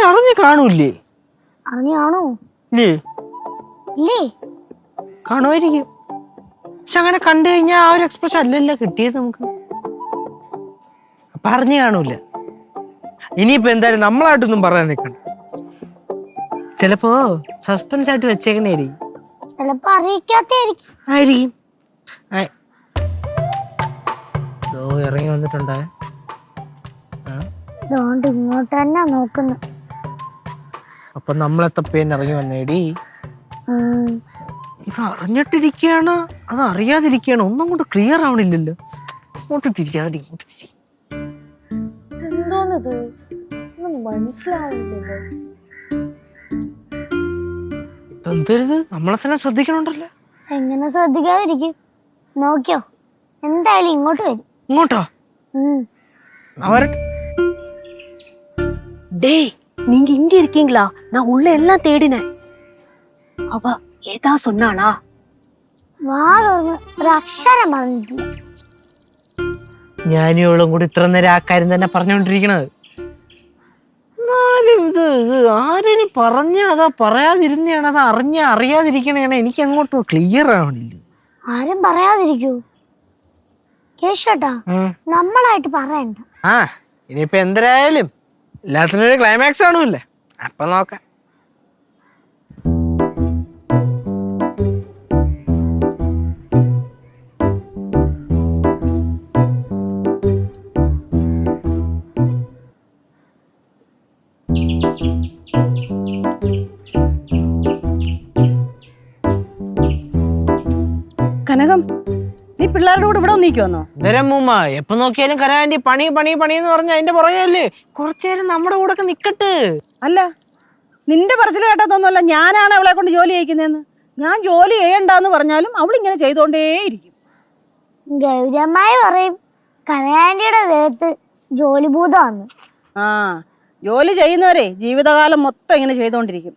അറിഞ്ഞു കാണൂല്ലേ? അറിഞ്ഞു കാണൂ കാണുമായിരിക്കും. പക്ഷെ അങ്ങനെ കണ്ടു കഴിഞ്ഞാൽ ആ ഒരു എക്സ്പ്രഷൻ അല്ലല്ലോ കിട്ടിയത് നമുക്ക്. അപ്പൊ അറിഞ്ഞു കാണൂല. ഇനിയിപ്പോ എന്തായാലും നമ്മളായിട്ടൊന്നും പറയാൻ നിൽക്കണം. ചിലപ്പോ സസ്പെൻസ് ആയിട്ട് വെച്ചേക്കണേരി, ചിലപ്പോ അറിയിക്കാത്തായിരിക്കും. ആയിരിക്കും. ഇറങ്ങി വന്നിട്ടുണ്ടേ. ഇങ്ങോട്ട് തന്നെ നോക്കുന്നു. അപ്പൊ നമ്മളെ തപ്പേന്ന് ഇറങ്ങി വന്നേടി. ഇത് അറിഞ്ഞിട്ടിരിക്കുകയാണ്, അത് അറിയാതിരിക്കുകയാണ്, ഒന്നും കൊണ്ട് ക്ലിയർ ആവണില്ലല്ലോ. ഇങ്ങോട്ട് തിരിക്കാതെ ഇങ്ങോട്ട് തിരി. എന്തോന്നത് മനസ്സിലാവുന്നില്ലല്ലോ. എന്തരുത്, നമ്മളെ തന്നെ ശ്രദ്ധിക്കണുണ്ടല്ലോ. എങ്ങനെ ശ്രദ്ധിക്കാതിരിക്കും? നോക്കിയോ, എന്തായാലും ഇങ്ങോട്ട് വരും. ഇങ്ങോട്ടോ? டேய், நீங்க இங்க இருக்கீங்களா? நான் உள்ள எல்லாம் தேடினேன். அவ ஏதா சொன்னாளா? ഒരു അക്ഷരം പറഞ്ഞിട്ടില്ല. ഞാനും ഇവളും കൂടി ഇത്ര നേരം ആ കാര്യം തന്നെ പറഞ്ഞോണ്ടിരിക്കണത്. എന്നാലും ഇത് ആരും പറഞ്ഞ അതാ പറയാതിരുന്നാണ്, അതാ അറിയാതിരിക്കണേണ്. എനിക്ക് അങ്ങോട്ടും ക്ലിയർ ആവണില്ല. ആരും പറയാതിരിക്കൂ കേശോട്ടാ, നമ്മളായിട്ട് പറയണ്ട. ഇനിയിപ്പോ എന്തായാലും എല്ലാത്തിനും ഒരു ക്ലൈമാക്സ് കാണൂല്ലേ, അപ്പൊ നോക്കാം. കനകം, നീ പിള്ളേരുടെ കൂടെ ഇവിടെ വന്നിരിക്കുവന്നോ? മൂമ്മ എപ്പൊ നോക്കിയാലും കരാൻറ്റി പണി പണി പണി എന്ന് പറഞ്ഞ അതിന്റെ പുറകെയല്ലേ. കുറച്ചേരം നമ്മുടെ കൂടെ ഒക്കെ നിക്കട്ട്. അല്ല, നിന്റെ പറച്ചിൽ കേട്ടതൊന്നുമല്ല, ഞാനാണ് അവളെ കൊണ്ട് ജോലി ചെയ്യിക്കുന്നതെന്ന്. ഞാൻ ജോലി ചെയ്യണ്ടെന്ന് പറഞ്ഞാലും അവളിങ്ങനെ ചെയ്തോണ്ടേയിരിക്കും. ഗൗരമായി പറയും കനകാന്റിയുടെ ദേഹത്ത് ജോലി ഭൂതമാണ്. ജോലി ചെയ്യുന്നവരെ ജീവിതകാലം മൊത്തം ഇങ്ങനെ ചെയ്തോണ്ടിരിക്കും.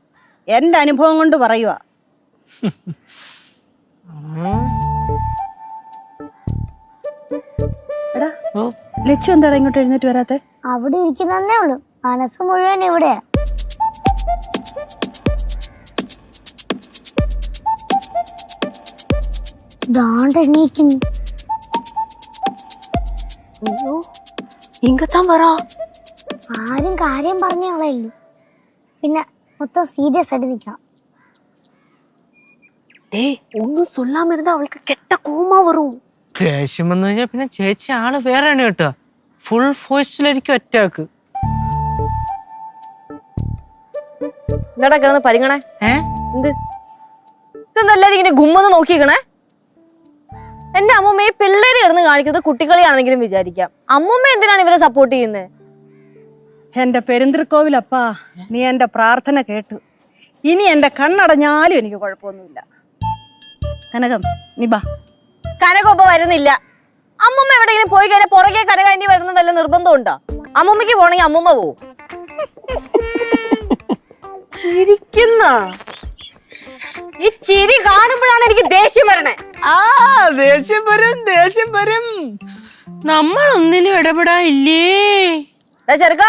എന്റെ അനുഭവം കൊണ്ട് പറയുക. എടാ, ലച്ചു എന്താടാ ഇങ്ങോട്ട് എഴുന്നേറ്റ് വരാത്തെ? അവിടെ ഇരിക്കുന്നേ ഉള്ളു, മനസ്സ് മുഴുവൻ ഇവിടെയാ. ദാണ്ടെണീക്കുന്നു. இங்கதான் வரா. ആരും കാര്യം പറഞ്ഞ ആളല്ലോ, പിന്നെ മൊത്തം സീരിയസ് ആയിട്ട് നിൽക്കാം. டேய், ஒன்னும் சொல்லாம இருந்தா அவளுக்கு கெட்ட கோவமா வரும். ദേഷ്യം വന്നു കഴിഞ്ഞാൽ പിന്നെ ചേച്ചി ആള് വേറെയാണ് കേട്ടോ. ഫുൾ ഫോഴ്സിലായിരിക്കും അറ്റാക്ക്. എന്താടാ കിടന്ന് പരിങ്ങണേ? ഇതെല്ലാരും ഇങ്ങനെ ഗുമ്മെന്ന് നോക്കിക്കണേ. എന്റെ അമ്മൂമ്മയെ പിള്ളേര് കിടന്ന് കാണിക്കുന്നത് കുട്ടികളെയാണെന്നെങ്കിലും വിചാരിക്കാം. അമ്മൂമ്മ എന്തിനാണ് ഇവരെ സപ്പോർട്ട് ചെയ്യുന്നത്? എന്റെ പെരുന്തിരിക്കോവിലപ്പാ, നീ എന്റെ പ്രാർത്ഥന കേട്ടു. ഇനി എന്റെ കണ്ണടഞ്ഞാലും എനിക്ക് കുഴപ്പമൊന്നുമില്ല. കനകം, നീ ബാ. കനകൊപ്പം വരുന്നില്ല. അമ്മൂമ്മ എവിടെയെങ്കിലും പോയി കഴിഞ്ഞാൽ പുറകെ കനകാന്റി വരുന്ന വല്ല നിർബന്ധം ഉണ്ടോ? അമ്മൂമ്മക്ക് പോണെങ്കിൽ അമ്മൂമ്മ പോവും. ചിരിക്കുന്ന ഈ ചിരി കാണുമ്പോഴാണ് എനിക്ക് ദേഷ്യം വരണേ. ദേഷ്യം വരും. നമ്മളൊന്നിലും ഇടപെടാനില്ലേ ചെറുക്ക?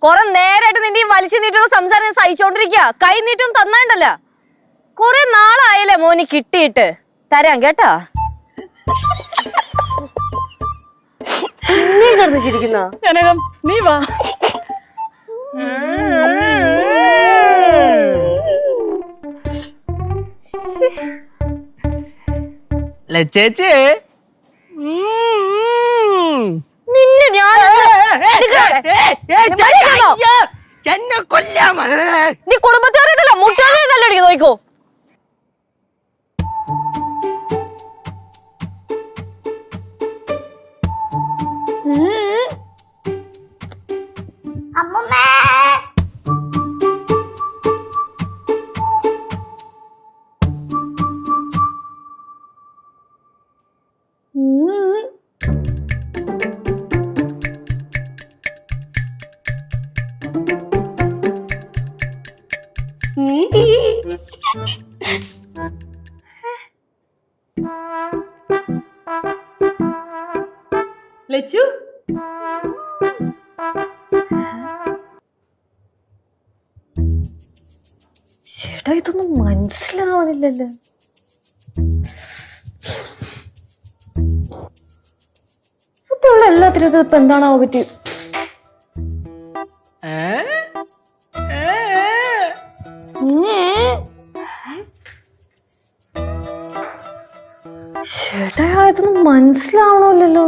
കൊറേ നേരായിട്ട് നിന്റെ വലിച്ചു നീട്ടുള്ള സംസാരം സഹിച്ചോണ്ടിരിക്കുക. കൈ നീട്ടും തന്നാണ്ടല്ല. കൊറേ നാളായല്ലേ മോനി കിട്ടിയിട്ട്. തരാം കേട്ടാ. നീ കിടന്ന് ചിരിക്കുന്ന കനകം, നീ വാ. ചേച്ചി നിന്നെ ഞാൻ എന്നെ കൊല്ലാൻ നീ കുടുംബത്തേറിയിട്ടല്ല മുട്ടാതെ തല്ലടിക്ക് നോക്കോ. അമ്മമ്മേ, ലച്ചു, ചേട്ടാ ഇതൊന്നും മനസ്സിലാവണില്ലല്ലോ. കുട്ടിയുള്ള എല്ലാത്തിനും ഇത് ഇപ്പൊ എന്താണാവോ പറ്റി? ചേട്ടാ ഇതൊന്നും മനസ്സിലാവണല്ലോ.